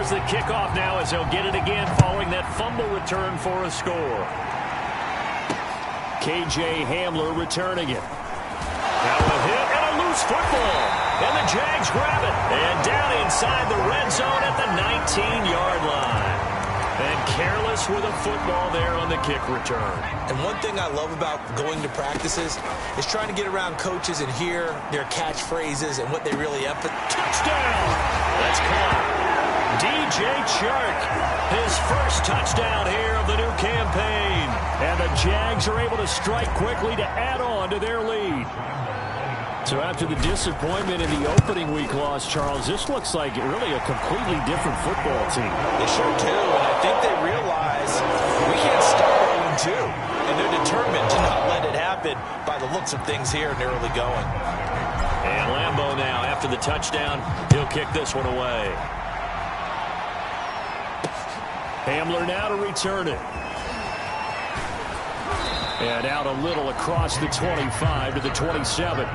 Here's the kickoff now as they'll get it again following that fumble return for a score. K.J. Hamler returning it. Now a hit and a loose football. And the Jags grab it. And down inside the red zone at the 19-yard line. And careless with a football there on the kick return. And one thing I love about going to practices is trying to get around coaches and hear their catchphrases and what they really emphasize. Touchdown! That's caught. DJ Chark, his first touchdown here of the new campaign. And the Jags are able to strike quickly to add on to their lead. So after the disappointment in the opening week loss, Charles, this looks like really a completely different football team. They sure do, and I think they realize we can't start 0-2, and they're determined to not let it happen by the looks of things here in the early going. And Lambeau now, after the touchdown, he'll kick this one away. Hamler now to return it. And out a little across the 25 to the 27.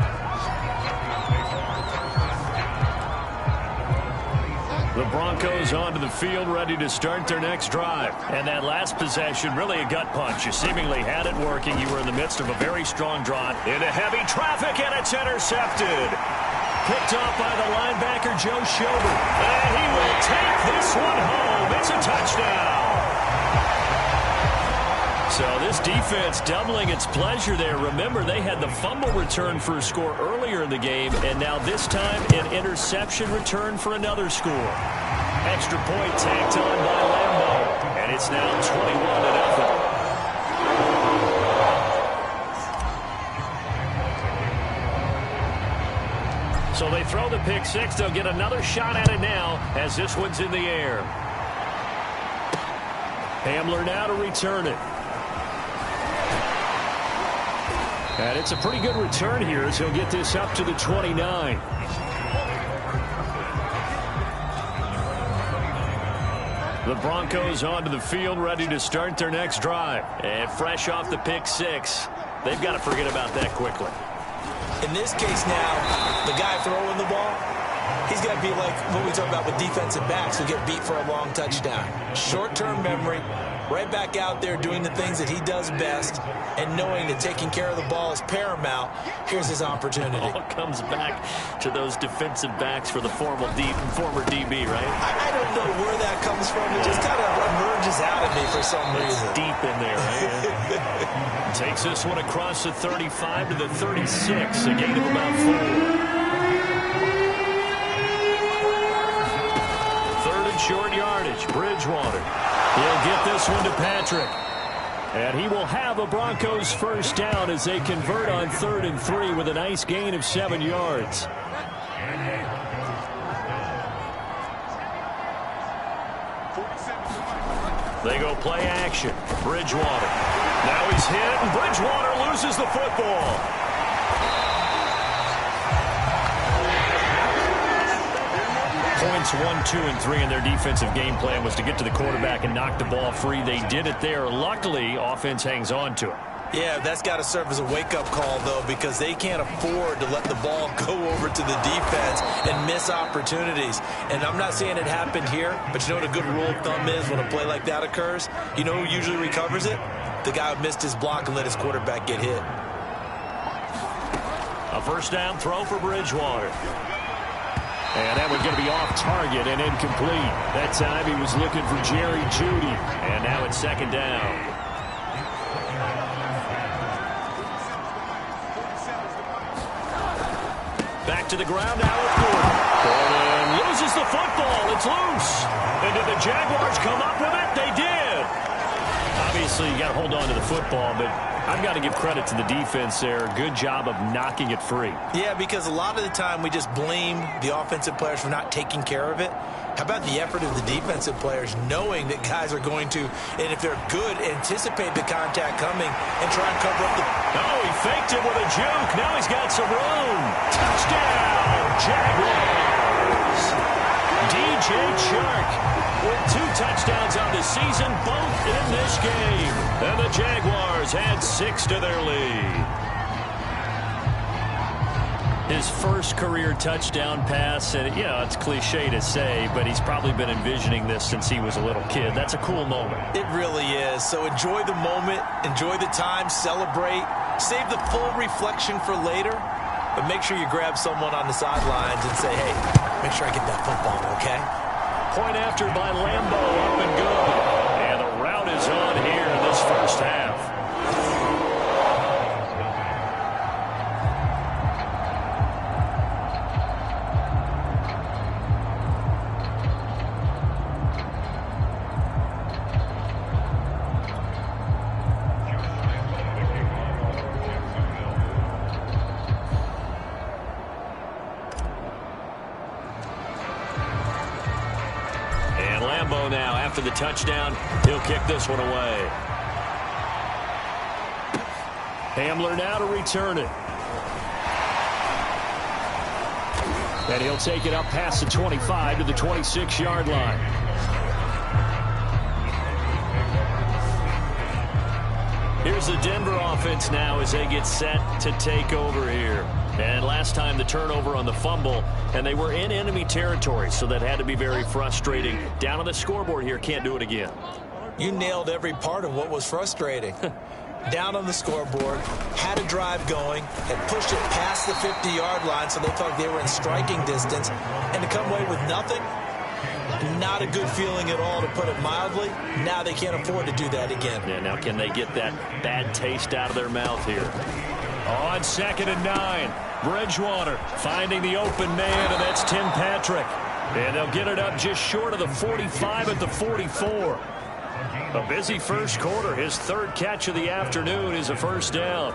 The Broncos onto the field, ready to start their next drive. And that last possession, really a gut punch. You seemingly had it working. You were in the midst of a very strong drive. Into heavy traffic, and it's intercepted. Picked off by the linebacker, Joe Schobert. And he will take this one home. It's a touchdown. So this defense doubling its pleasure there. Remember, they had the fumble return for a score earlier in the game, and now this time an interception return for another score. Extra point tacked on by Lambeau, and it's now 21-0. So they throw the pick six. They'll get another shot at it now as this one's in the air. Hamler now to return it. And it's a pretty good return here as he'll get this up to the 29. The Broncos onto the field, ready to start their next drive. And fresh off the pick six, they've got to forget about that quickly. In this case now, the guy throwing the ball, he's got to be like what we talk about with defensive backs who get beat for a long touchdown. Short-term memory, right back out there doing the things that he does best, and knowing that taking care of the ball is paramount. Here's his opportunity. It all comes back to those defensive backs for the former DB, right? I don't know where that comes from. It just kind of emerges out of me for some reason. It's deep in there, right? Takes this one across the 35 to the 36, a gain of about 4. Third and short yardage, Bridgewater. He'll get this one to Patrick. And he will have a Broncos first down as they convert on 3rd and 3 with a nice gain of 7 yards. They go play action. Bridgewater. Now he's hit, and Bridgewater loses the football. Points 1, 2, and 3 in their defensive game plan was to get to the quarterback and knock the ball free. They did it there. Luckily, offense hangs on to it. Yeah, that's got to serve as a wake-up call, though, because they can't afford to let the ball go over to the defense and miss opportunities. And I'm not saying it happened here, but you know what a good rule of thumb is when a play like that occurs? You know who usually recovers it? The guy who missed his block and let his quarterback get hit. A first down throw for Bridgewater. And that one's going to be off target and incomplete. That time he was looking for Jerry Jeudy. And now it's second down. Back to the ground now with Gordon. Gordon loses the football. It's loose. And did the Jaguars come up with it? They did. Obviously, you got to hold on to the football, but I've got to give credit to the defense there. Good job of knocking it free. Yeah, because a lot of the time we just blame the offensive players for not taking care of it. How about the effort of the defensive players knowing that guys are going to, and if they're good, anticipate the contact coming and try and cover up the... Oh, he faked it with a juke. Now he's got some room. Touchdown, Jaguars. DJ Chark with 2 touchdowns on the season, both in this game. And the Jaguars add 6 to their lead. his first career touchdown pass, and it's cliche to say, but he's probably been envisioning this since he was a little kid. That's a cool moment. It really is. So enjoy the moment, enjoy the time, celebrate, save the full reflection for later, but make sure you grab someone on the sidelines and say, hey, make sure I get that football, okay? Point after by Lambo, up and good. And the route is on here in this first half. Now after the touchdown, he'll kick this one away. Hamler now to return it. And he'll take it up past the 25 to the 26-yard line. Here's the Denver offense now as they get set to take over here. And last time the turnover on the fumble, and they were in enemy territory, so that had to be very frustrating. Down on the scoreboard here, can't do it again. You nailed every part of what was frustrating. Down on the scoreboard, had a drive going, had pushed it past the 50-yard line, so they thought they were in striking distance, and to come away with nothing, not a good feeling at all, to put it mildly. Now they can't afford to do that again. Yeah, now can they get that bad taste out of their mouth here? On 2nd and 9, Bridgewater finding the open man, and that's Tim Patrick. And they'll get it up just short of the 45 at the 44. A busy first quarter. His third catch of the afternoon is a first down.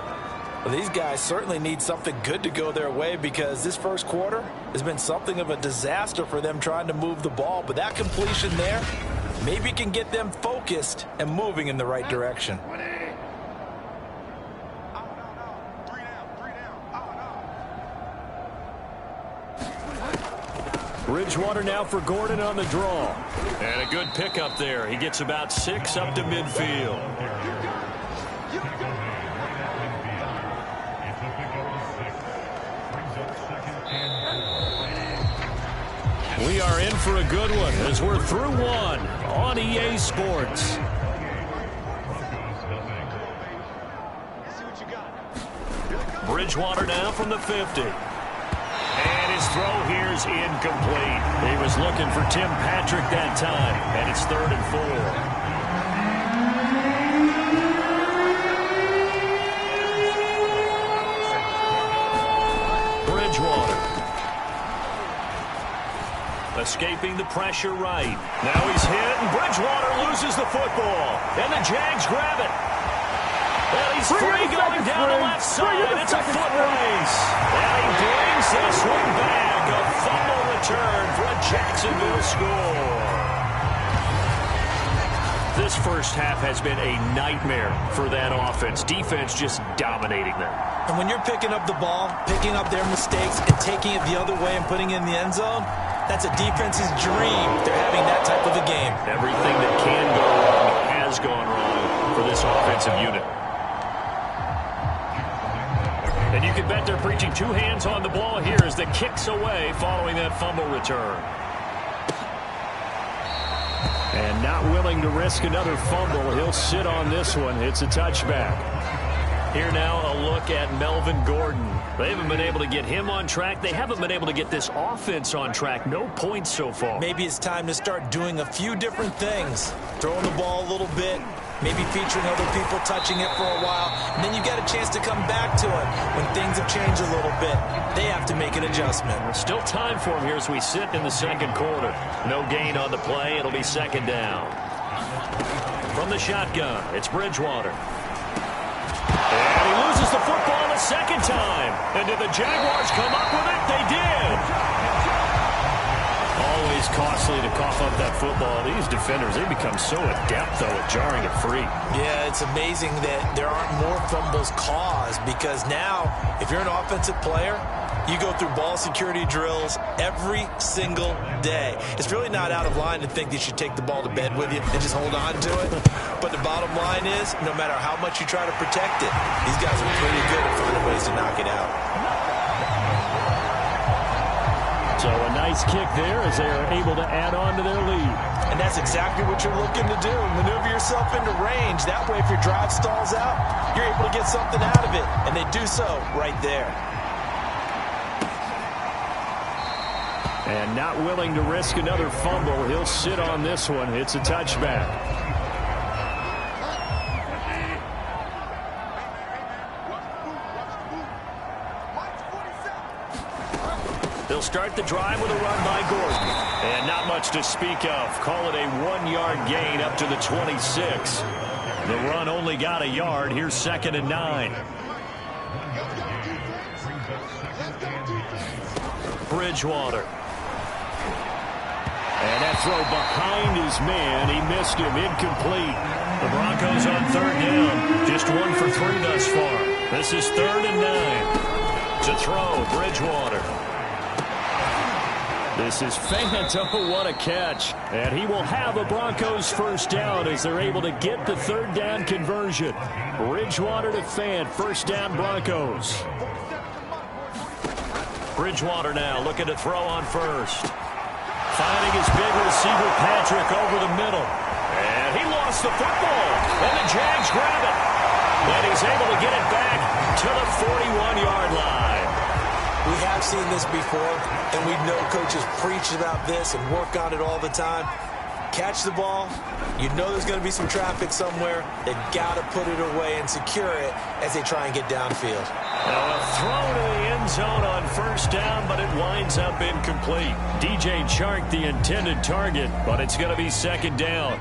Well, these guys certainly need something good to go their way, because this first quarter has been something of a disaster for them trying to move the ball. But that completion there maybe can get them focused and moving in the right direction. Bridgewater now for Gordon on the draw. And a good pickup there. He gets about 6 up to midfield. We are in for a good one as we're through one on EA Sports. Bridgewater now from the 50. And his throw here is incomplete. He was looking for Tim Patrick that time, and it's 3rd and 4. Bridgewater. Escaping the pressure right. Now he's hit, and Bridgewater loses the football. And the Jags grab it. Well, he's free going down the left side. It's a foot race. And he brings this one back. A fumble return for a Jacksonville score. This first half has been a nightmare for that offense. Defense just dominating them. And when you're picking up the ball, picking up their mistakes, and taking it the other way and putting it in the end zone, that's a defense's dream. They're having that type of a game. Everything that can go wrong has gone wrong for this offensive unit. And you can bet they're preaching 2 hands on the ball here as the kick's away following that fumble return. And not willing to risk another fumble, he'll sit on this one. It's a touchback. Here now a look at Melvin Gordon. They haven't been able to get him on track. They haven't been able to get this offense on track. No points so far. Maybe it's time to start doing a few different things. Throwing the ball a little bit. Maybe featuring other people touching it for a while. And then you get a chance to come back to it when things have changed a little bit. They have to make an adjustment. Still time for him here as we sit in the second quarter. No gain on the play. It'll be 2nd down. From the shotgun, it's Bridgewater. And he loses the football a second time. And did the Jaguars come up with it? They did. Always costly to cough up that football. These defenders, they become so adept, though, at jarring it free. Yeah, it's amazing that there aren't more fumbles caused, because now, if you're an offensive player, you go through ball security drills every single day. It's really not out of line to think that you should take the ball to bed with you and just hold on to it. But the bottom line is, no matter how much you try to protect it, these guys are pretty good at finding ways to knock it out. So a nice kick there as they are able to add on to their lead. And that's exactly what you're looking to do. Maneuver yourself into range. That way, if your drive stalls out, you're able to get something out of it. And they do so right there. And not willing to risk another fumble. He'll sit on this one. It's a touchback. They'll start the drive with a run by Gordon. And not much to speak of. Call it a 1-yard gain up to the 26. The run only got a yard. Here's 2nd and 9. Bridgewater. And that throw behind his man. He missed him. Incomplete. The Broncos on 3rd down. Just 1 for 3 thus far. This is 3rd and 9. To throw, Bridgewater. This is Fant. Oh, what a catch. And he will have a Broncos 1st down as they're able to get the 3rd down conversion. Bridgewater to Fant. 1st down Broncos. Bridgewater now looking to throw on 1st. Finding his big receiver, Patrick, over the middle. And he lost the football. And the Jags grab it. And he's able to get it back to the 41-yard line. We have seen this before, and we know coaches preach about this and work on it all the time. Catch the ball. You know there's going to be some traffic somewhere. They've got to put it away and secure it as they try and get downfield. Now a throw to the end zone on 1st down, but it winds up incomplete. DJ Chark, the intended target, but it's going to be 2nd down.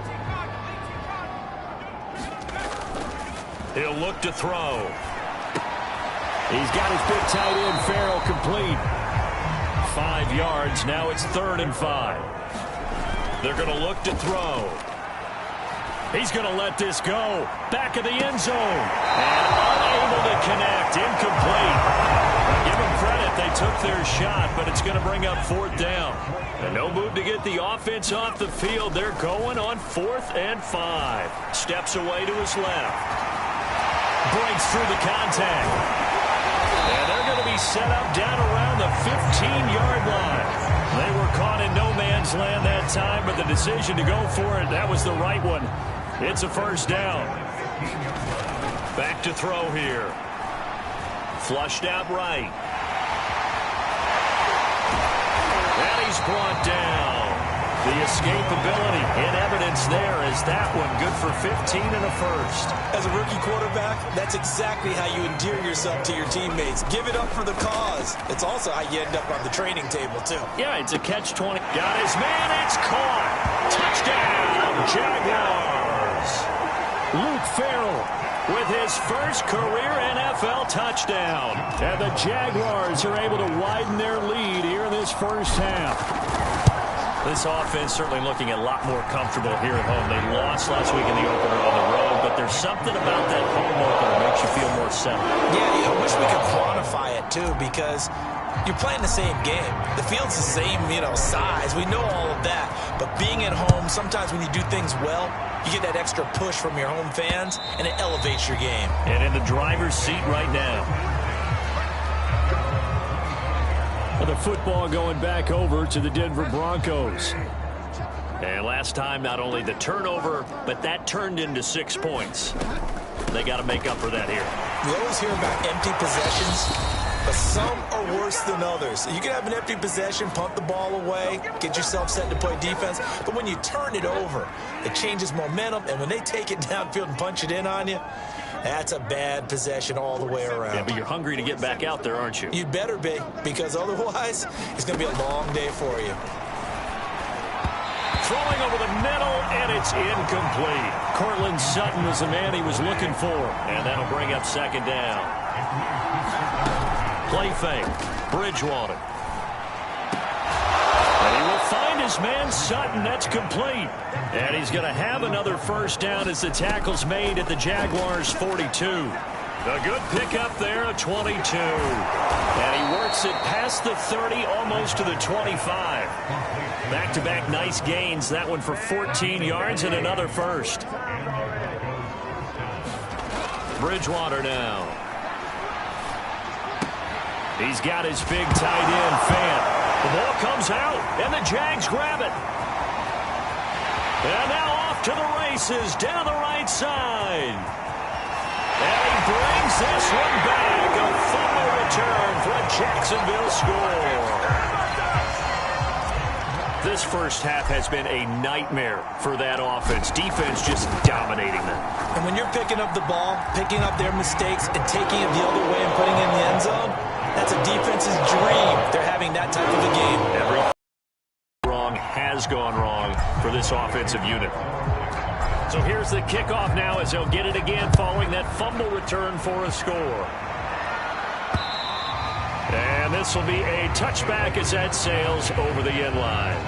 He'll look to throw. He's got his big tight end, Farrell, complete. 5 yards. Now it's 3rd and 5. They're going to look to throw. He's going to let this go. Back of the end zone. And unable to connect. Incomplete. Now give them credit. They took their shot, but it's going to bring up 4th down. And no move to get the offense off the field. They're going on 4th and 5. Steps away to his left. Breaks through the contact. And they're going to be set up down around the 15-yard line. They were caught in no man's land that time, but the decision to go for it, that was the right one. It's a 1st down. Back to throw here. Flushed out right. And he's brought down. The escapability in evidence there is that one. Good for 15 and a 1st. As a rookie quarterback, that's exactly how you endear yourself to your teammates. Give it up for the cause. It's also how you end up on the training table, too. Yeah, it's a catch-20. Got his man. It's caught. Touchdown, Jaguars. Luke Farrell with his first career NFL touchdown. And the Jaguars are able to widen their lead here in this 1st half. This offense certainly looking a lot more comfortable here at home. They lost last week in the opener on the road, but there's something about that home opener that makes you feel more settled. Yeah, I wish we could quantify it, too, because you're playing the same game. The field's the same, size. We know all of that. But being at home, sometimes when you do things well, you get that extra push from your home fans, and it elevates your game. And in the driver's seat right now. The football going back over to the Denver Broncos. And last time, not only the turnover, but that turned into 6 points. They got to make up for that here. We always hear about empty possessions, but some are worse than others. You can have an empty possession, punt the ball away, get yourself set to play defense, but when you turn it over, it changes momentum, and when they take it downfield and punch it in on you, that's a bad possession all the way around. Yeah, but you're hungry to get back out there, aren't you? You'd better be, because otherwise, it's going to be a long day for you. Throwing over the middle, and it's incomplete. Cortland Sutton was the man he was looking for, and that'll bring up 2nd down. Play fake. Bridgewater. And he will find his man Sutton. That's complete. And he's going to have another 1st down as the tackle's made at the Jaguars' 42. A good pickup there at 22. And he works it past the 30, almost to the 25. Back-to-back nice gains. That one for 14 yards and another 1st. Bridgewater now. He's got his big tight end, Fant. The ball comes out, and the Jags grab it. And now off to the races down the right side. And he brings this one back. A fumble return for a Jacksonville score. This first half has been a nightmare for that offense. Defense just dominating them. And when you're picking up the ball, picking up their mistakes, and taking it the other way and putting it in the end zone, that's a defense's dream. They're having that type of a game. Everything wrong has gone wrong for this offensive unit. So here's the kickoff now as they'll get it again following that fumble return for a score. And this will be a touchback as that sails over the end line.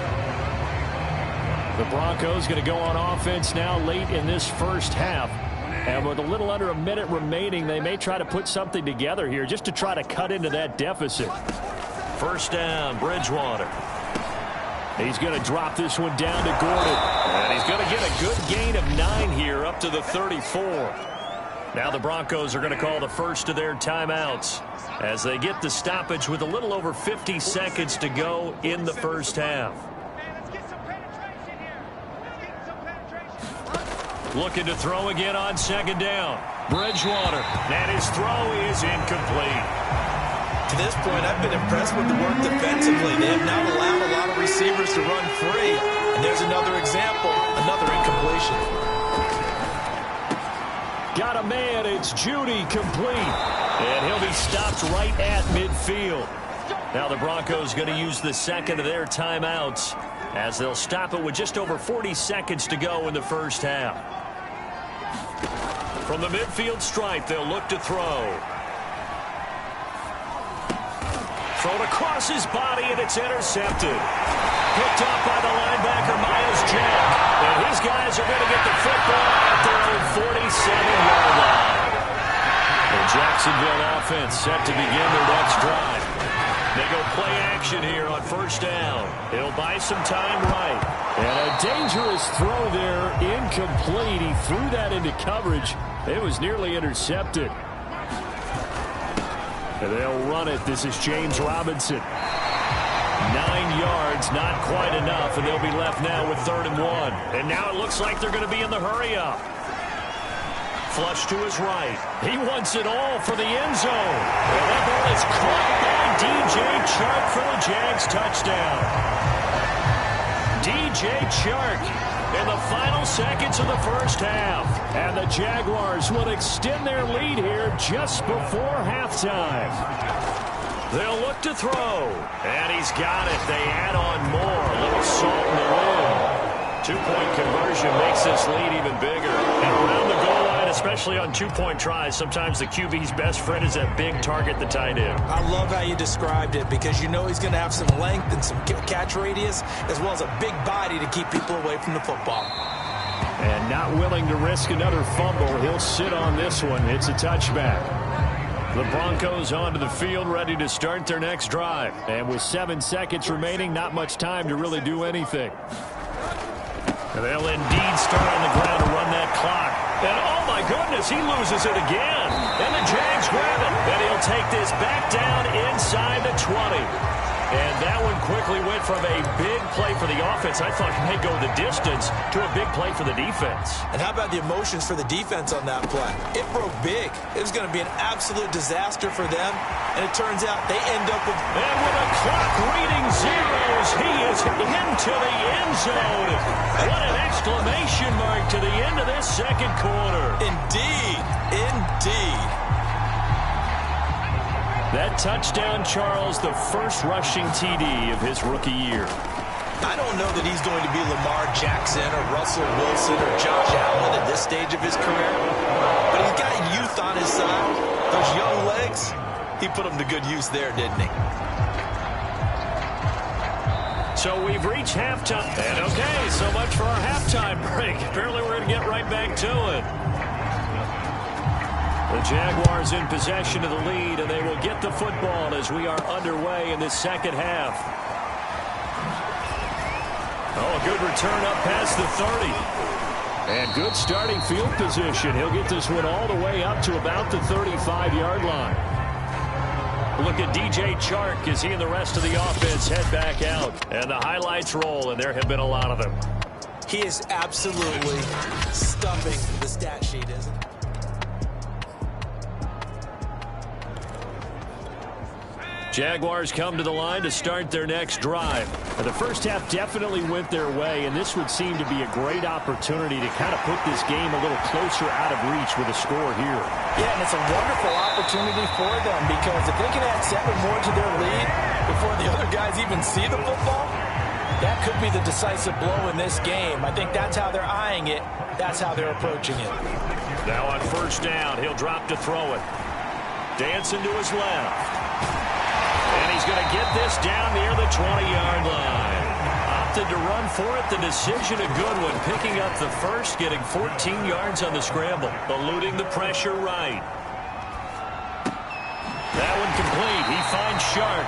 The Broncos going to go on offense now late in this first half. And with a little under a minute remaining, they may try to put something together here just to try to cut into that deficit. First down, Bridgewater. He's going to drop this one down to Gordon. And he's going to get a good gain of 9 here up to the 34. Now the Broncos are going to call the first of their timeouts as they get the stoppage with a little over 50 seconds to go in the first half. Looking to throw again on second down. Bridgewater. And his throw is incomplete. To this point, I've been impressed with the work defensively. They have now allowed a lot of receivers to run free. And there's another example, another incompletion. Got a man, it's Judy, complete. And he'll be stopped right at midfield. Now the Broncos going to use the second of their timeouts as they'll stop it with just over 40 seconds to go in the first half. From the midfield stripe, they'll look to throw. Thrown across his body, and it's intercepted. Picked up by the linebacker, Miles Jack. And his guys are going to get the football at their own 47-yard line. The Jacksonville offense set to begin their next drive. They go play action here on first down. He'll buy some time right. And a dangerous throw there, incomplete. He threw that into coverage. It was nearly intercepted. And they'll run it. This is James Robinson. 9 yards, not quite enough, and they'll be left now with 3rd and 1. And now it looks like they're going to be in the hurry-up. Flush to his right. He wants it all for the end zone. And that ball is caught by DJ Chark for the Jags touchdown. DJ Chark in the final seconds of the first half. And the Jaguars will extend their lead here just before halftime. They'll look to throw. And he's got it. They add on more. A little salt in the wind. 2-point conversion makes this lead even bigger. And around the goal line, especially on 2-point tries, sometimes the QB's best friend is that big target, the tight end. I love how you described it because you know he's going to have some length and some catch radius as well as a big body to keep people away from the football. And not willing to risk another fumble, he'll sit on this one. It's a touchback. The Broncos onto the field ready to start their next drive. And with 7 seconds remaining, not much time to really do anything. And they'll indeed start on the ground to run that clock. And oh my goodness, he loses it again. And the Jags grab it. And he'll take this back down inside the 20. And that one quickly went from a big play for the offense, I thought he may go the distance, to a big play for the defense. And how about the emotions for the defense on that play? It broke big. It was going to be an absolute disaster for them. And it turns out they end up with... And with a clock reading zeros, he is into the end zone. What an exclamation mark to the end of this second quarter. Indeed. Indeed. That touchdown, Charles, the first rushing TD of his rookie year. I don't know that he's going to be Lamar Jackson or Russell Wilson or Josh Allen at this stage of his career. But he's got youth on his side. Those young legs, he put them to good use there, didn't he? So we've reached halftime. And okay, so much for our halftime break. Apparently we're going to get right back to it. The Jaguars in possession of the lead, and they will get the football as we are underway in this second half. Oh, a good return up past the 30. And good starting field position. He'll get this one all the way up to about the 35-yard line. Look at DJ Chark as he and the rest of the offense head back out. And the highlights roll, and there have been a lot of them. He is absolutely stuffing the stat sheet, isn't he? Jaguars come to the line to start their next drive. The first half definitely went their way, and this would seem to be a great opportunity to kind of put this game a little closer out of reach with a score here. Yeah, and it's a wonderful opportunity for them because if they can add 7 more to their lead before the other guys even see the football, that could be the decisive blow in this game. I think that's how they're eyeing it. That's how they're approaching it. Now on first down, he'll drop to throw it. Dancing to his left. And he's going to get this down near the 20-yard line. Opted to run for it. The decision a good one. Picking up the first, getting 14 yards on the scramble. Eluding the pressure right. That one complete. He finds Sharp.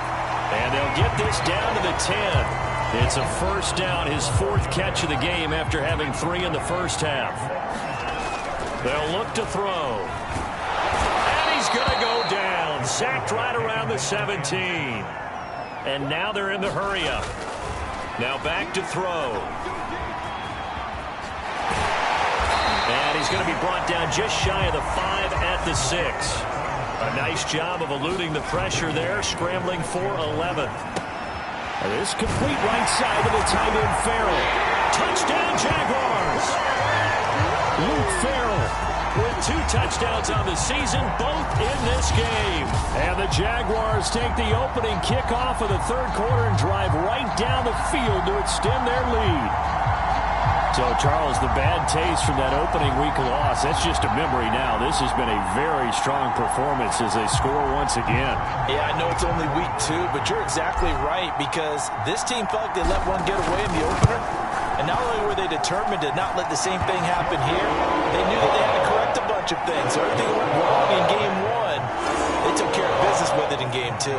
And they'll get this down to the 10. It's a first down, his 4th catch of the game after having 3 in the first half. They'll look to throw. And he's going to go down. Sacked right around the 17. And now they're in the hurry-up. Now back to throw. And he's going to be brought down just shy of the 5 at the 6. A nice job of eluding the pressure there, scrambling for 11. This complete right side to the tight end Farrell. Touchdown Jaguars! Luke Farrell with 2 touchdowns on the season, both in this game. And the Jaguars take the opening kickoff of the 3rd quarter and drive right down the field to extend their lead. So, Charles, the bad taste from that opening week loss, that's just a memory now. This has been a very strong performance as they score once again. Yeah, I know it's only week 2, but you're exactly right because this team felt like they let one get away in the opener. And not only were they determined to not let the same thing happen here, they knew that they had to correct a bunch of things. So everything went wrong in game 1. They took care of business with it in game 2.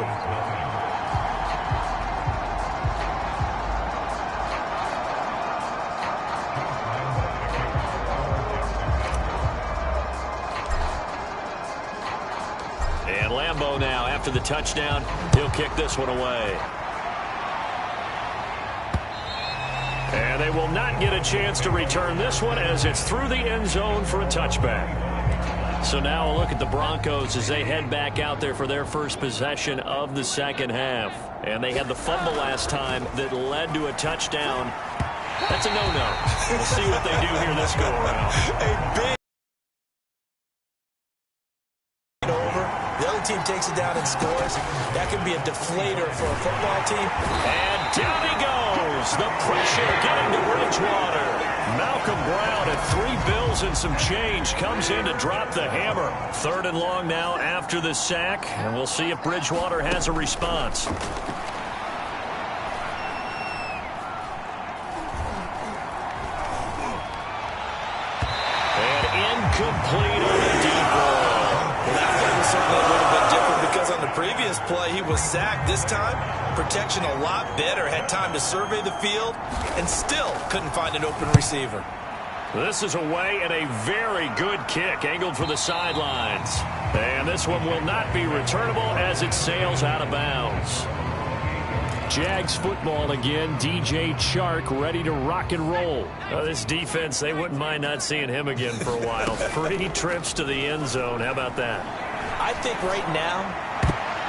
And Lambeau now, after the touchdown, he'll kick this one away. And they will not get a chance to return this one as it's through the end zone for a touchback. So now a look at the Broncos as they head back out there for their first possession of the second half. And they had the fumble last time that led to a touchdown. That's a no-no. We'll see what they do here this go-around. A big team takes it down and scores. That could be a deflator for a football team. And down he goes. The pressure getting to Bridgewater. Malcolm Brown at 3 bills and some change comes in to drop the hammer. 3rd and long now after the sack, and we'll see if Bridgewater has a response. And incomplete on the deep ball. Well, that play was certainly a little bit different because on the previous play, he was sacked. This time, protection a lot better. Had time to survey the field and still couldn't find an open receiver. This is away and a very good kick angled for the sidelines. And this one will not be returnable as it sails out of bounds. Jags football again. DJ Chark ready to rock and roll. This defense, they wouldn't mind not seeing him again for a while. 3 trips to the end zone. How about that? I think right now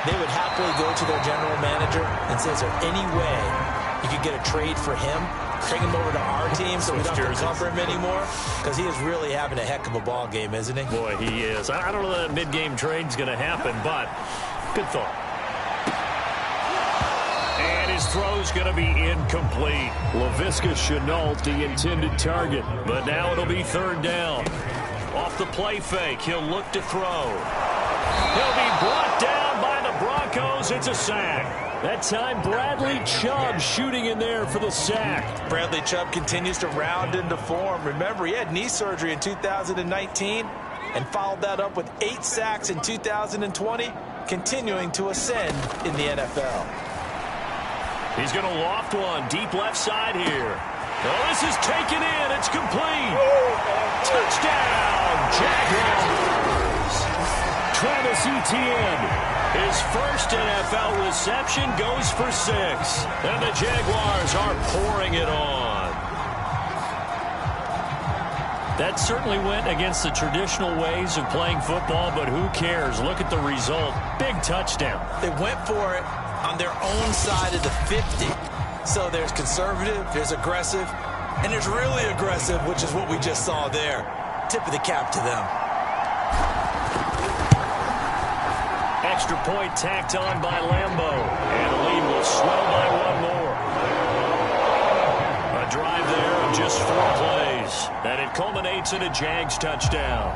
they would happily go to their general manager and say, is there any way you could get a trade for him? Bring him over to our team so we don't have to cover him anymore? Because he is really having a heck of a ball game, isn't he? Boy, he is. I don't know that mid-game trade's going to happen, but good thought. And his throw's going to be incomplete. Laviska Shenault, the intended target. But now it'll be 3rd down. Off the play fake, he'll look to throw. He'll be brought down by the Broncos. It's a sack. That time, Bradley Chubb shooting in there for the sack. Bradley Chubb continues to round into form. Remember, he had knee surgery in 2019 and followed that up with 8 sacks in 2020, continuing to ascend in the NFL. He's going to loft one deep left side here. Oh, this is taken in. It's complete. Touchdown, Jaguars. Travis Etienne His first NFL reception goes for 6. And the Jaguars are pouring it on. That certainly went against the traditional ways of playing football, but who cares? Look at the result. Big touchdown. They went for it on their own side of the 50. So there's conservative, there's aggressive, and there's really aggressive, which is what we just saw there. Tip of the cap to them. Extra point tacked on by Lambeau. And the lead will swell by 1 more. A drive there of just 4 plays. And it culminates in a Jags touchdown.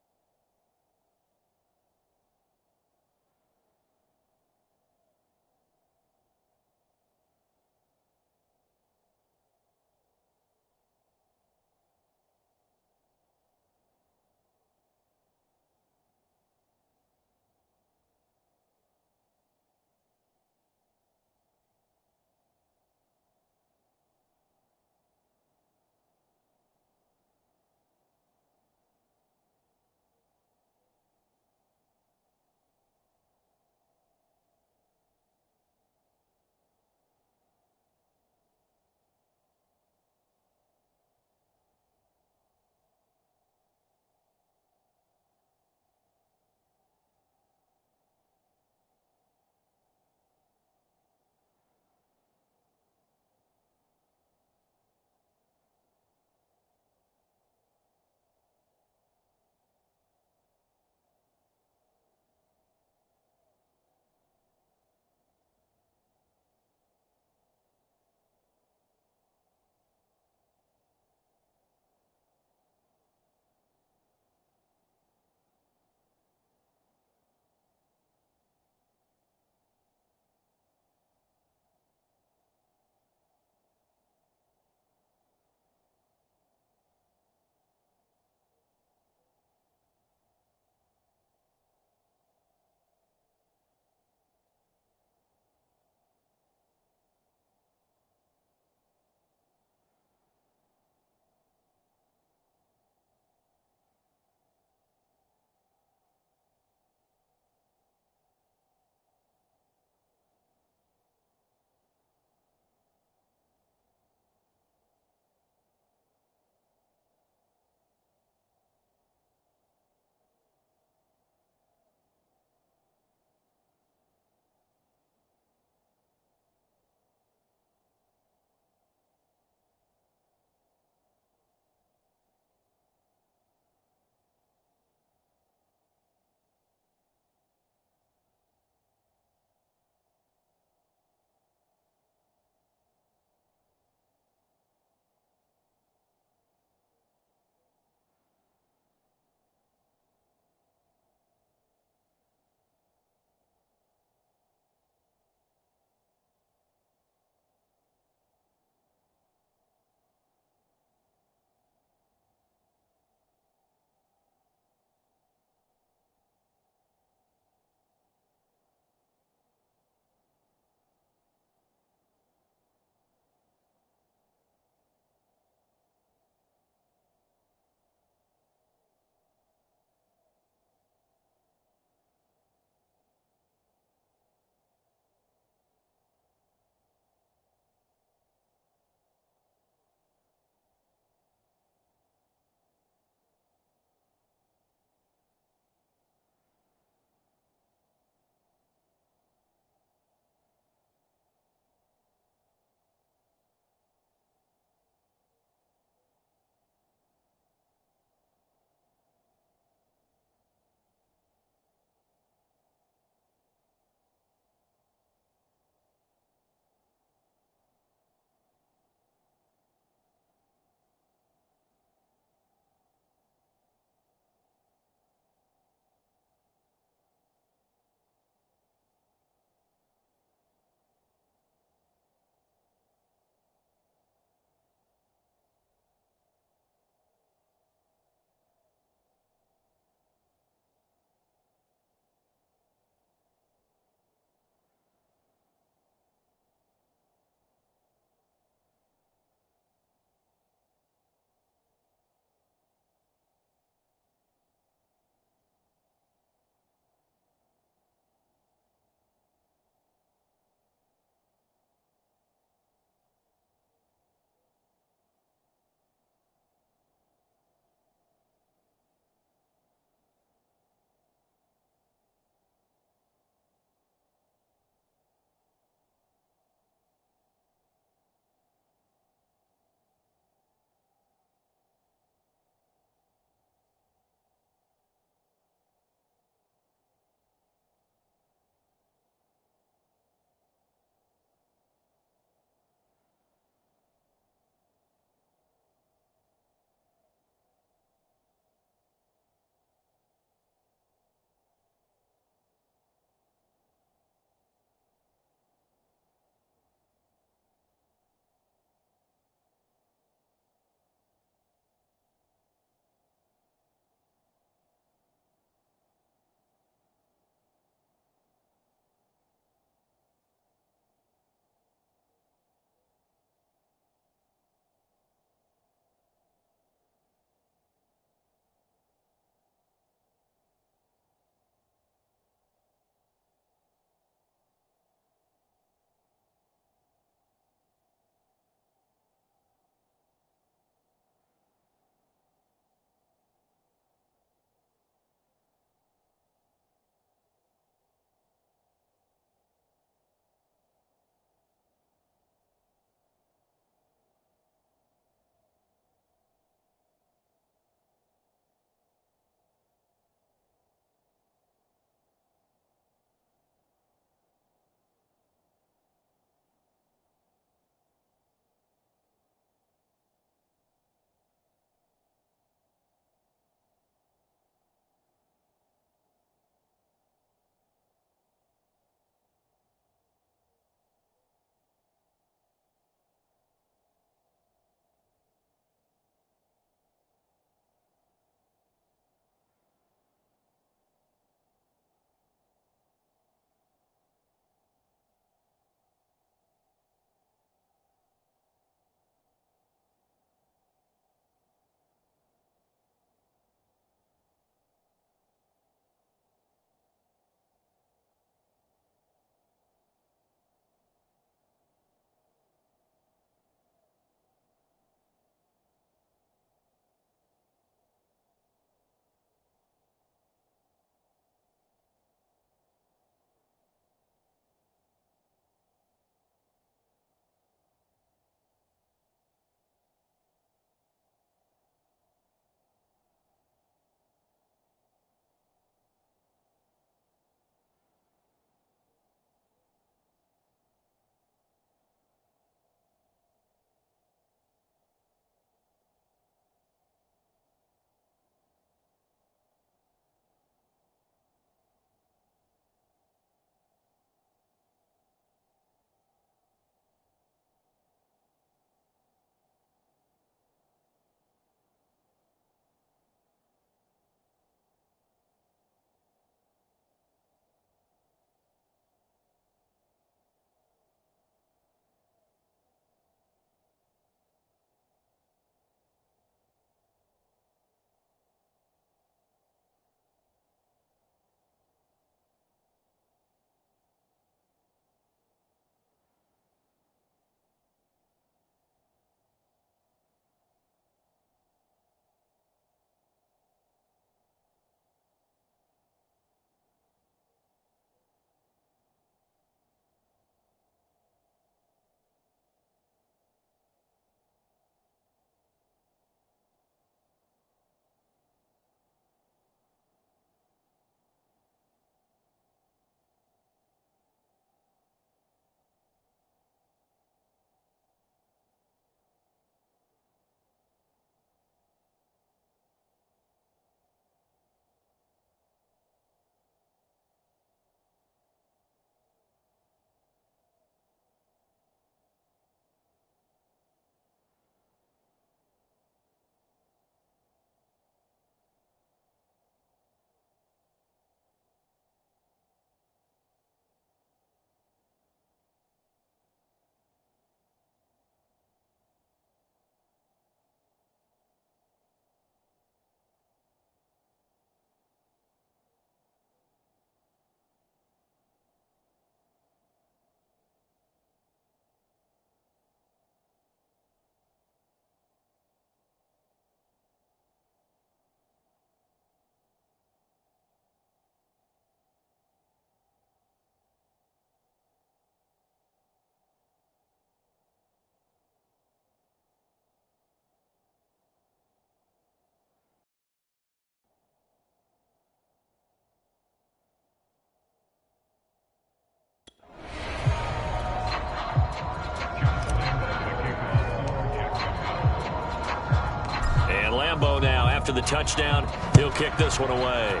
after the touchdown. He'll kick this one away.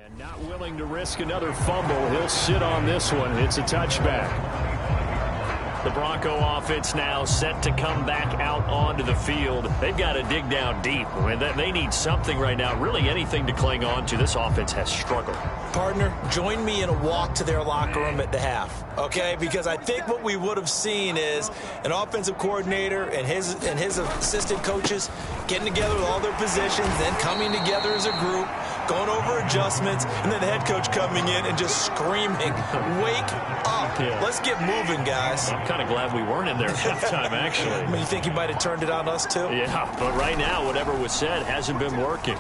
And not willing to risk another fumble. He'll sit on this one. It's a touchback. The Bronco offense now set to come back out onto the field. They've got to dig down deep. I mean, they need something right now, really anything to cling on to. This offense has struggled. Partner, join me in a walk to their locker room at the half, okay? Because I think what we would have seen is an offensive coordinator and his assistant coaches getting together with all their positions, then coming together as a group, going over adjustments, and then the head coach coming in and just screaming, wake up. Yeah. Let's get moving, guys. I'm kind of glad we weren't in there at halftime, actually. I mean, you think he might have turned it on us, too? Yeah, but right now, whatever was said hasn't been working.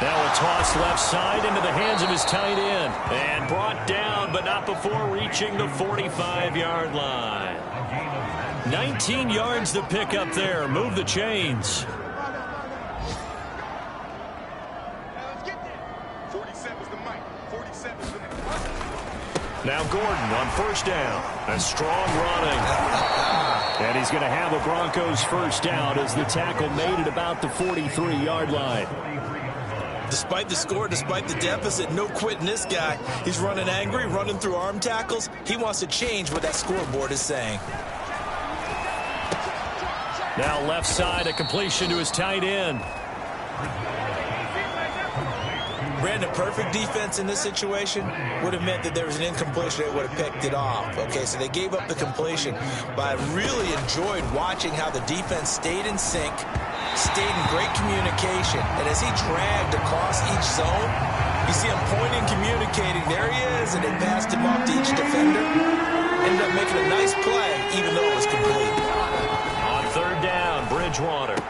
Now a toss left side into the hands of his tight end. And brought down, but not before reaching the 45-yard line. 19 yards to pick up there. Move the chains. Now Gordon on first down. A strong running. And he's going to have a Broncos first down as the tackle made it about the 43-yard line. Despite the score, despite the deficit, no quitting this guy. He's running angry, running through arm tackles. He wants to change what that scoreboard is saying. Now left side, a completion to his tight end. Brandon, perfect defense in this situation would have meant that there was an incompletion. They would have picked it off. Okay, so they gave up the completion. But I really enjoyed watching how the defense stayed in sync, stayed in great communication. And as he dragged across each zone, you see him pointing, communicating. There he is, and they passed him off to each defender. Ended up making a nice play, even though it was complete. On third down, Bridgewater.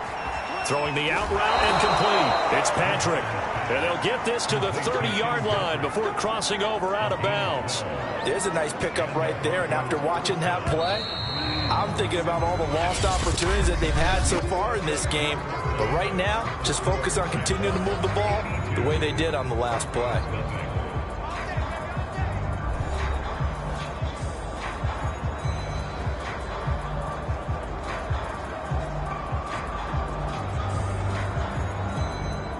Throwing the out route and complete. It's Patrick. And they'll get this to the 30-yard line before crossing over out of bounds. There's a nice pickup right there, and after watching that play, I'm thinking about all the lost opportunities that they've had so far in this game. But right now, just focus on continuing to move the ball the way they did on the last play.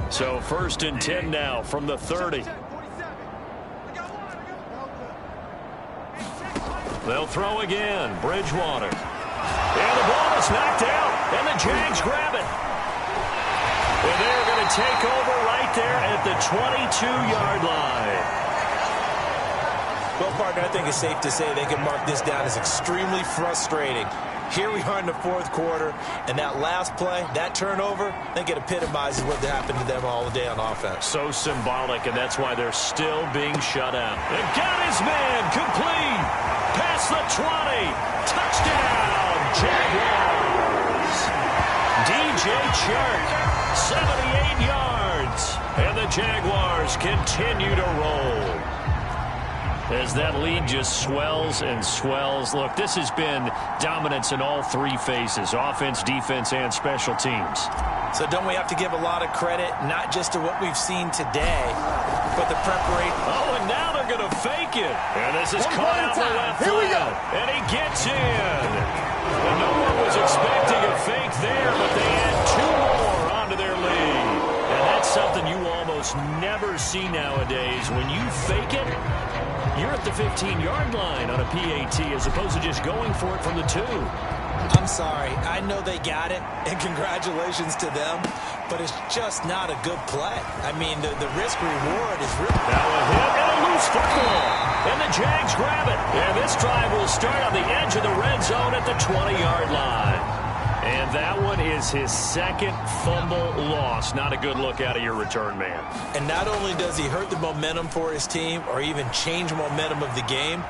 So first and 10 now from the 30. They'll throw again. Bridgewater. And the ball is knocked out. And the Jags grab it. And they're going to take over right there at the 22-yard line. Well, partner, I think it's safe to say they can mark this down as extremely frustrating. Here we are in the fourth quarter, and that last play, that turnover, I think it epitomizes what happened to them all day on offense. So symbolic, and that's why they're still being shut out. And got his man complete. Past the 20. Touchdown, Jaguars. DJ Chark, 78 yards. And the Jaguars continue to roll. As that lead just swells and swells. Look, this has been dominance in all three phases, offense, defense, and special teams. So don't we have to give a lot of credit, not just to what we've seen today, but the preparation. Oh, and now they're going to fake it. And this is caught out the left flat. And he gets in. And no one was expecting a fake there, but they add two more onto their lead. And that's something you almost never see nowadays. When you fake it, you're at the 15-yard line on a PAT as opposed to just going for it from the 2. I'm sorry. I know they got it, and congratulations to them, but it's just not a good play. I mean, the risk-reward is really... Now a hit and a loose football. And the Jags grab it. And this drive will start on the edge of the red zone at the 20-yard line. And that one is his second fumble loss. Not a good look out of your return man. And not only does he hurt the momentum for his team or even change momentum of the game,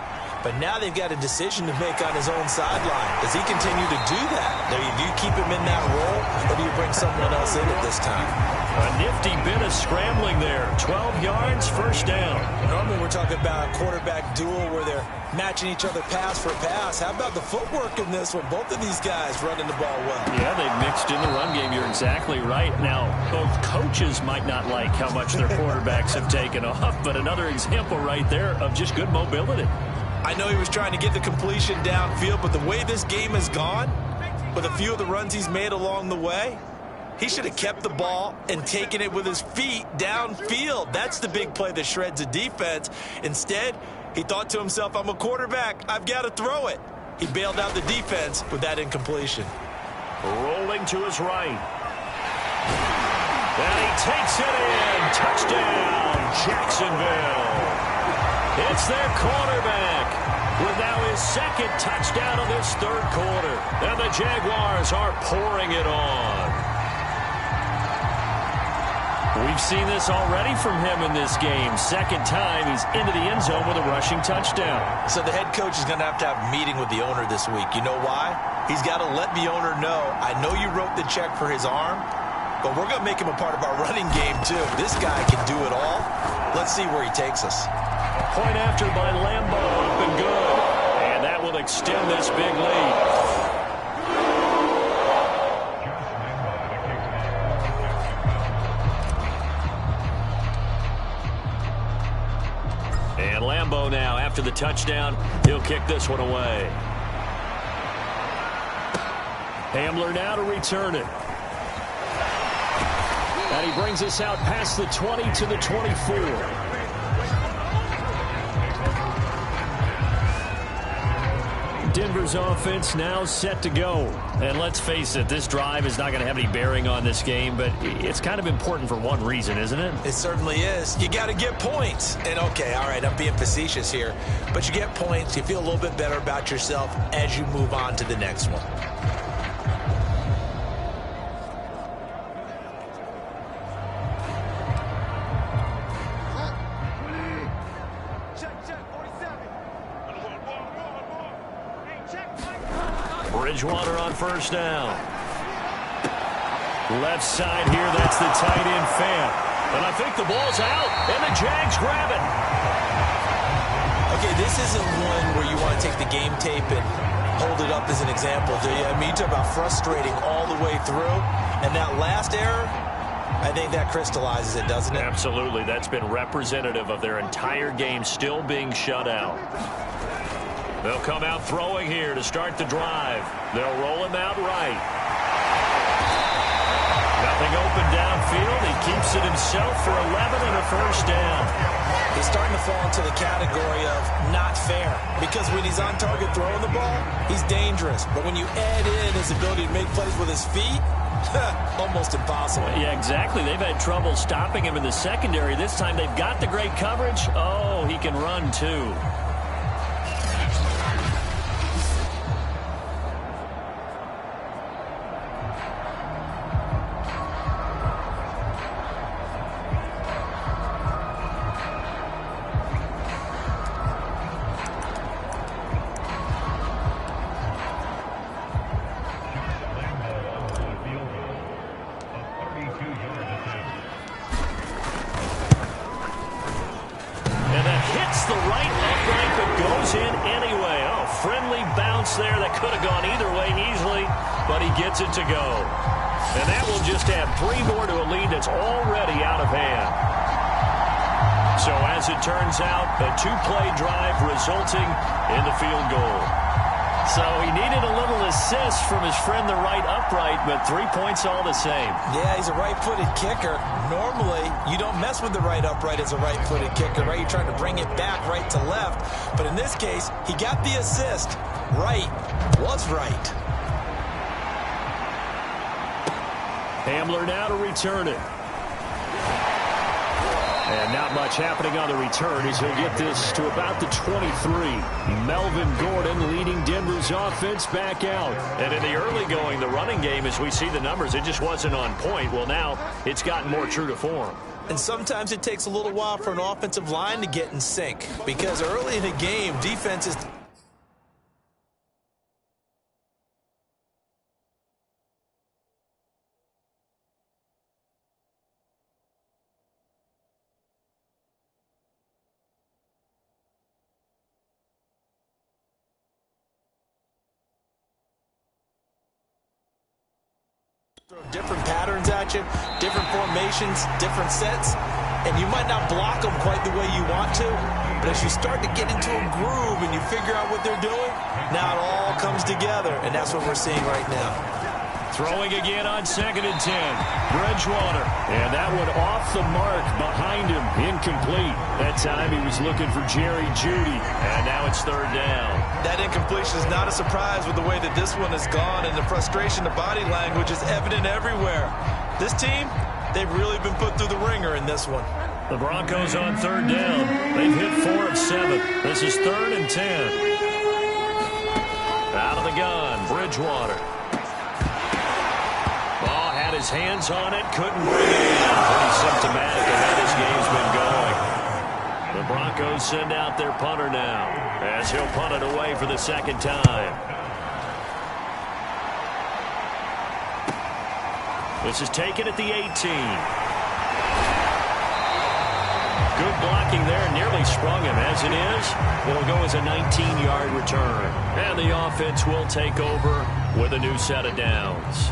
but now they've got a decision to make on his own sideline. Does he continue to do that? Do you keep him in that role, or do you bring someone else in at this time? A nifty bit of scrambling there. 12 yards, first down. Normally we're talking about a quarterback duel where they're matching each other pass for pass. How about the footwork in this one? Both of these guys running the ball well. Yeah, they've mixed in the run game. You're exactly right. Now, both coaches might not like how much their quarterbacks have taken off, but another example right there of just good mobility. I know he was trying to get the completion downfield, but the way this game has gone, with a few of the runs he's made along the way, he should have kept the ball and taken it with his feet downfield. That's the big play that shreds a defense. Instead, he thought to himself, I'm a quarterback. I've got to throw it. He bailed out the defense with that incompletion. Rolling to his right. And he takes it in. Touchdown, Jacksonville. It's their quarterback with now his second touchdown of this third quarter. And the Jaguars are pouring it on. We've seen this already from him in this game. Second time he's into the end zone with a rushing touchdown. So the head coach is going to have a meeting with the owner this week. You know why? He's got to let the owner know, I know you wrote the check for his arm, but we're going to make him a part of our running game too. This guy can do it all. Let's see where he takes us. Point after by Lambeau, up and good. And that will extend this big lead. And Lambeau now, after the touchdown, he'll kick this one away. Hamler now to return it. And he brings us out past the 20 to the 24. Denver's offense now set to go. And let's face it, this drive is not going to have any bearing on this game, but it's kind of important for one reason, isn't it? It certainly is. You got to get points. And okay, all right, I'm being facetious here, but you get points, you feel a little bit better about yourself as you move on to the next one. Bridgewater on first down. Left side here, that's the tight end Fant. And I think the ball's out, and the Jags grab it. Okay, this isn't one where you want to take the game tape and hold it up as an example, do you? I mean, you talk about frustrating all the way through, and that last error, I think that crystallizes it, doesn't it? Absolutely. That's been representative of their entire game still being shut out. They'll come out throwing here to start the drive. They'll roll him out right. Nothing open downfield. He keeps it himself for 11 and a first down. He's starting to fall into the category of not fair, because when he's on target throwing the ball, he's dangerous. But when you add in his ability to make plays with his feet, almost impossible. Yeah, exactly. They've had trouble stopping him in the secondary. This time they've got the great coverage. Oh, he can run too. there that could have gone either way easily, but he gets it to go. And that will just add 3 more to a lead that's already out of hand. So as it turns out, a 2-play drive resulting in the field goal. So he needed a little assist from his friend the right upright, but 3 points all the same. Yeah, he's a right-footed kicker. Normally, you don't mess with the right upright as a right-footed kicker, right? You're trying to bring it back right to left. But in this case, he got the assist. Right was right. Hamler now to return it. And not much happening on the return as he'll get this to about the 23. Melvin Gordon leading Denver's offense back out. And in the early going, the running game, as we see the numbers, it just wasn't on point. Well, now it's gotten more true to form. And sometimes it takes a little while for an offensive line to get in sync, because early in the game, defenses... throw different patterns at you, different formations, different sets, and you might not block them quite the way you want to, but as you start to get into a groove and you figure out what they're doing, now it all comes together, and that's what we're seeing right now. Throwing again on 2nd and 10. Bridgewater. And that one off the mark behind him. Incomplete. That time he was looking for Jerry Jeudy. And now it's 3rd down. That incompletion is not a surprise with the way that this one has gone, and the frustration, the body language is evident everywhere. This team, they've really been put through the ringer in this one. The Broncos on 3rd down. They've hit 4 of 7. This is 3rd and 10. Out of the gun, Bridgewater. His hands on it, couldn't bring it in. Pretty symptomatic of how this game's been going. The Broncos send out their punter now, as he'll punt it away for the 2nd time. This is taken at the 18. Good blocking there, nearly sprung him. As it is, it'll go as a 19-yard return. And the offense will take over with a new set of downs.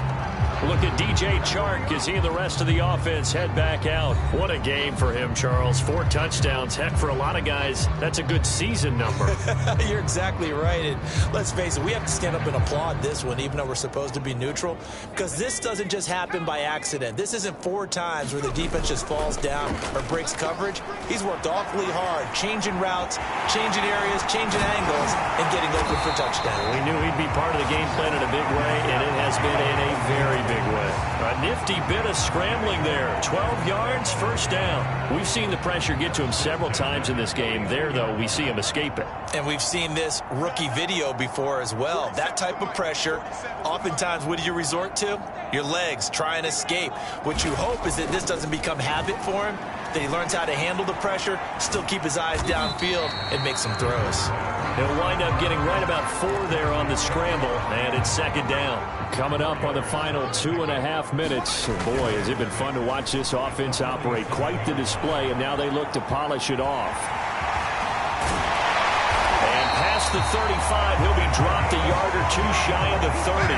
Look at DJ Chark as he and the rest of the offense head back out. What a game for him, Charles. 4 touchdowns. Heck, for a lot of guys, that's a good season number. You're exactly right. And let's face it, we have to stand up and applaud this one, even though we're supposed to be neutral, because this doesn't just happen by accident. This isn't 4 times where the defense just falls down or breaks coverage. He's worked awfully hard, changing routes, changing areas, changing angles, and getting open for touchdown. We knew he'd be part of the game plan in a big way, and it has been in a very big way. A nifty bit of scrambling there. 12 yards, 1st down. We've seen the pressure get to him several times in this game. There, though, we see him escape it. And we've seen this rookie video before as well. That type of pressure, oftentimes, what do you resort to? Your legs, try and escape. What you hope is that this doesn't become habit for him, that he learns how to handle the pressure, still keep his eyes downfield, and make some throws. He'll wind up getting right about 4 there on the scramble, and it's 2nd down. Coming up on the final 2.5 minutes. Boy, has it been fun to watch this offense operate. Quite the display, and now they look to polish it off. And past the 35, he'll be dropped a yard or 2 shy of the 30.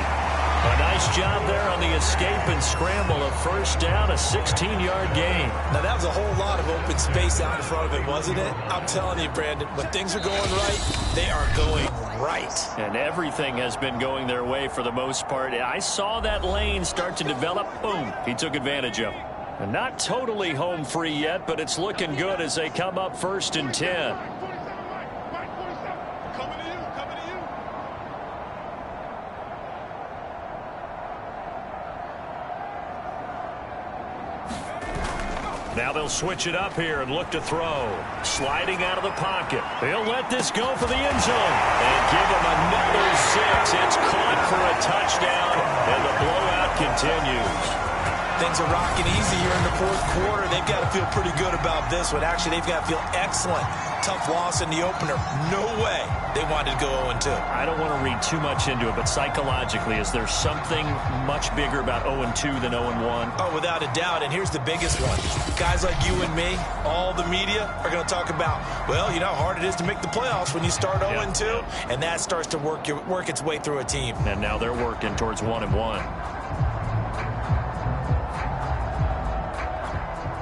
A nice job there on the escape and scramble. A 1st down, a 16-yard gain. Now, that was a whole lot of open space out in front of it, wasn't it? I'm telling you, Brandon, when things are going right, they are going right. And everything has been going their way for the most part. I saw that lane start to develop. Boom, he took advantage of it. And not totally home free yet, but it's looking good as they come up 1st and 10. Now they'll switch it up here and look to throw. Sliding out of the pocket. He'll let this go for the end zone. And give him another 6. It's caught for a touchdown, and the blowout continues. Things are rocking easy here in the 4th quarter. They've got to feel pretty good about this one. Actually, they've got to feel excellent. Tough loss in the opener. No way they wanted to go 0-2. I don't want to read too much into it, but psychologically, is there something much bigger about 0-2 than 0-1? Oh, without a doubt, and here's the biggest one. Guys like you and me, all the media, are going to talk about, well, you know how hard it is to make the playoffs when you start 0-2, and that starts to work its way through a team. And now they're working towards 1-1.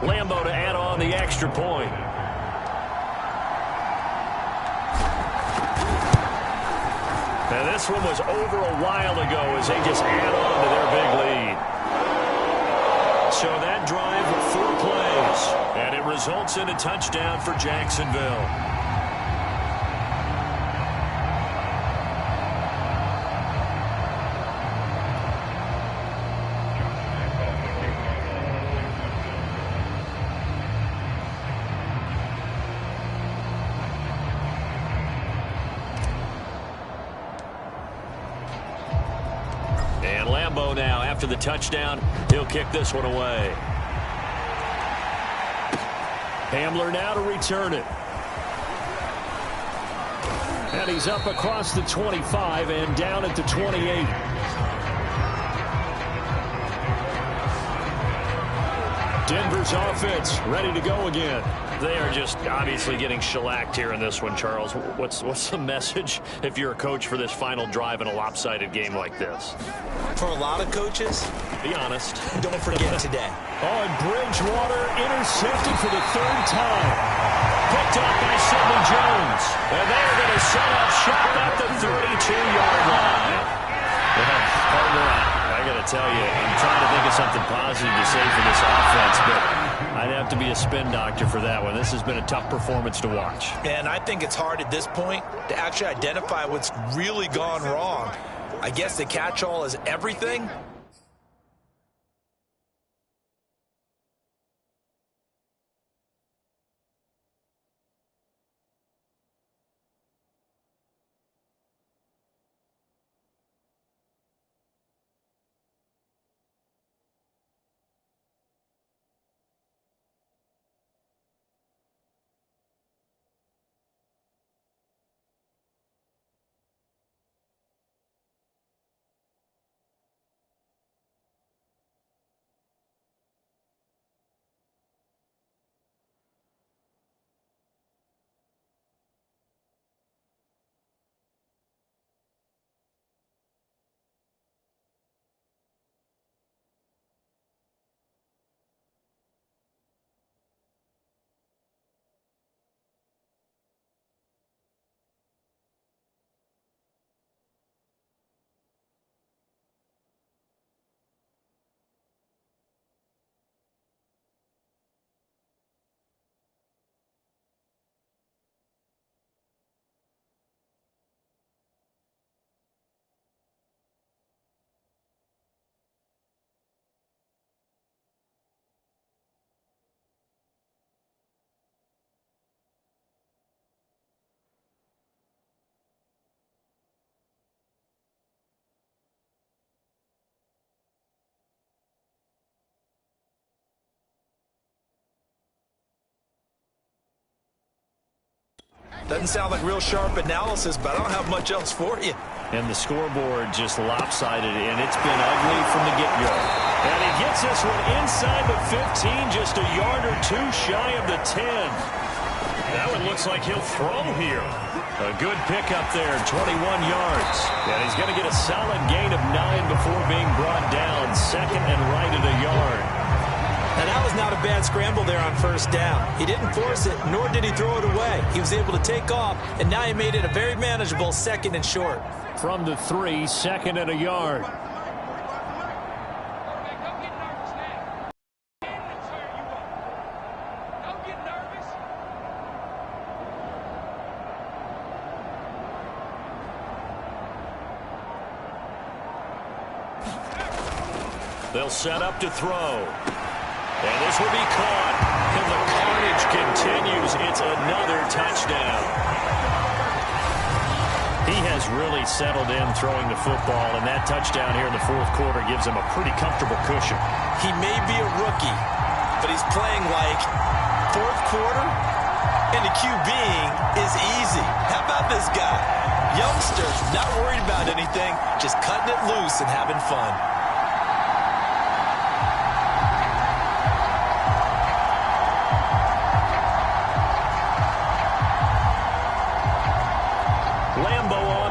Lambo to add on the extra point. And this one was over a while ago as they just add on to their big lead. So that drive of 4 plays, and it results in a touchdown for Jacksonville. after the touchdown. He'll kick this one away. Hamler now to return it. And he's up across the 25 and down at the 28. Denver's offense ready to go again. They are just obviously getting shellacked here in this one, Charles. What's the message if you're a coach for this final drive in a lopsided game like this? For a lot of coaches, be honest. Don't forget today. Oh, and Bridgewater intercepted for the third time. Picked up by Sidney Jones. And they're going to set up shop at the 32-yard line. Partner, I got to tell you, I'm trying to think of something positive to say for this offense, but I'd have to be a spin doctor for that one. This has been a tough performance to watch. And I think it's hard at this point to actually identify what's really gone wrong. I guess the catch-all is everything. Doesn't sound like real sharp analysis, but I don't have much else for you. And the scoreboard just lopsided, and it's been ugly from the get-go. And he gets this one inside the 15, just a yard or two shy of the 10. That one looks like he'll throw here. A good pickup there, 21 yards. And he's going to get a solid gain of 9 before being brought down. Second and right at a yard. And that was not a bad scramble there on first down. He didn't force it, nor did he throw it away. He was able to take off, and now he made it a very manageable second and short. From the 3, second and a yard. They'll set up to throw. And this will be caught. And the carnage continues. It's another touchdown. He has really settled in throwing the football, and that touchdown here in the fourth quarter gives him a pretty comfortable cushion. He may be a rookie, but he's playing like fourth quarter, and the QBing is easy. How about this guy? Youngster, not worried about anything, just cutting it loose and having fun.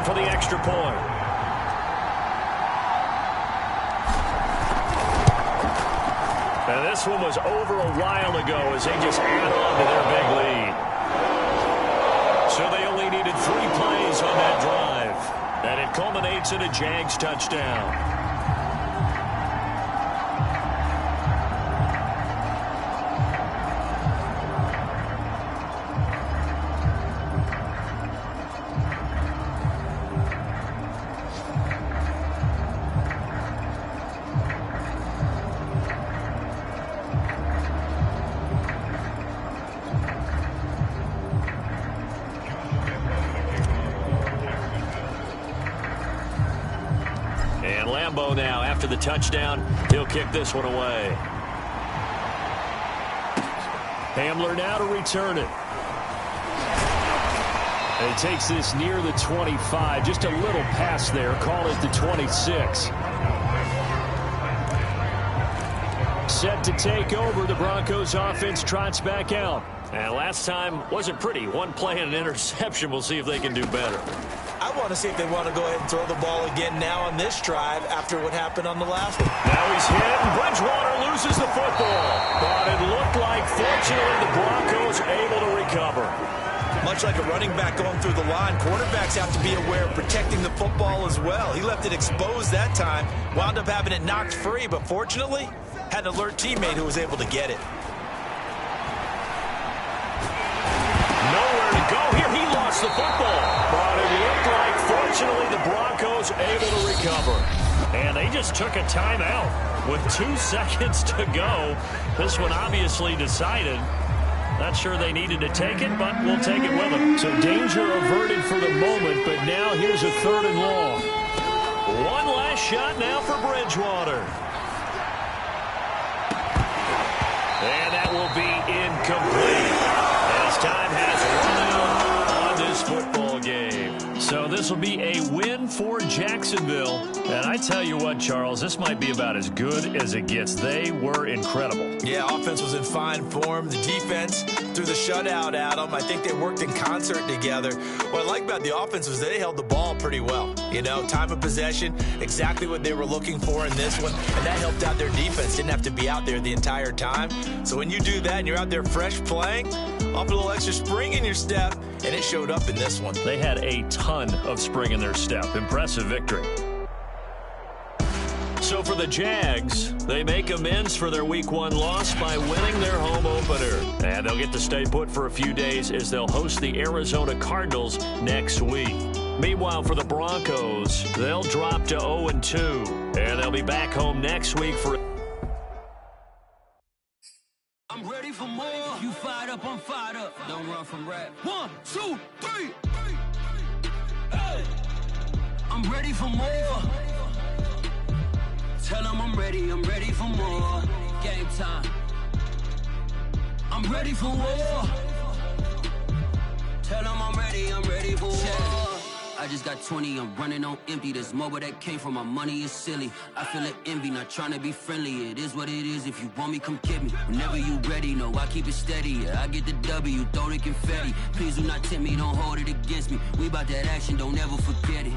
For the extra point. And this one was over a while ago as they just add on to their big lead. So they only needed 3 plays on that drive. And it culminates in a Jags touchdown. combo now. After the touchdown, he'll kick this one away. Hamler now to return it. And he takes this near the 25. Just a little pass there. Call it the 26. Set to take over. The Broncos offense trots back out. And last time wasn't pretty. One play and an interception. We'll see if they can do better. I want to see if they want to go ahead and throw the ball again now on this drive after what happened on the last one. Now he's hit, and Bridgewater loses the football. But it looked like, fortunately, the Broncos able to recover. Much like a running back going through the line, quarterbacks have to be aware of protecting the football as well. He left it exposed that time, wound up having it knocked free, but fortunately, had an alert teammate who was able to get it. Nowhere to go here. He lost the football. But it looked like, fortunately, the Broncos able to recover. And they just took a timeout with 2 seconds to go. This one obviously decided. Not sure they needed to take it, but we'll take it with them. So danger averted for the moment, but now here's a 3rd and long. One last shot now for Bridgewater. And that will be incomplete. As time has run out on this football game. So this will be a win for Jacksonville. And I tell you what, Charles, this might be about as good as it gets. They were incredible. Yeah, offense was in fine form. The defense threw the shutout at them. I think they worked in concert together. What I like about the offense was they held the ball pretty well. You know, time of possession, exactly what they were looking for in this one. And that helped out their defense. Didn't have to be out there the entire time. So when you do that and you're out there fresh playing, off a little extra spring in your step, and it showed up in this one. They had a ton of spring in their step. Impressive victory. So for the Jags, they make amends for their Week 1 loss by winning their home opener. And they'll get to stay put for a few days as they'll host the Arizona Cardinals next week. Meanwhile, for the Broncos, they'll drop to 0-2. And they'll be back home next week for... I'm ready for more. You fired up, I'm fired up. Don't run from rap. 1, 2, 3. Hey. I'm ready for more. Tell them I'm ready for more. Game time. I'm ready for war. Tell them I'm ready for war. I just got 20, I'm running on empty. This mobile that came from my money is silly. I feel it envy, not trying to be friendly. It is what it is, if you want me, come get me. Whenever you ready, no, I keep it steady. Yeah, I get the W, throw the confetti. Please do not tempt me, don't hold it against me. We about that action, don't ever forget it.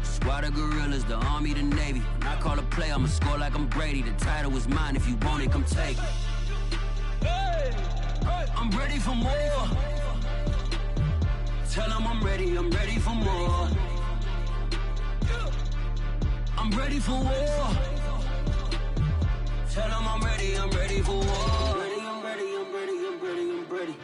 Squad of gorillas, the Army, the Navy. When I call a play, I'ma score like I'm Brady. The title is mine, if you want it, come take it. Hey, I'm ready for more. Tell them I'm ready for more. I'm ready for war.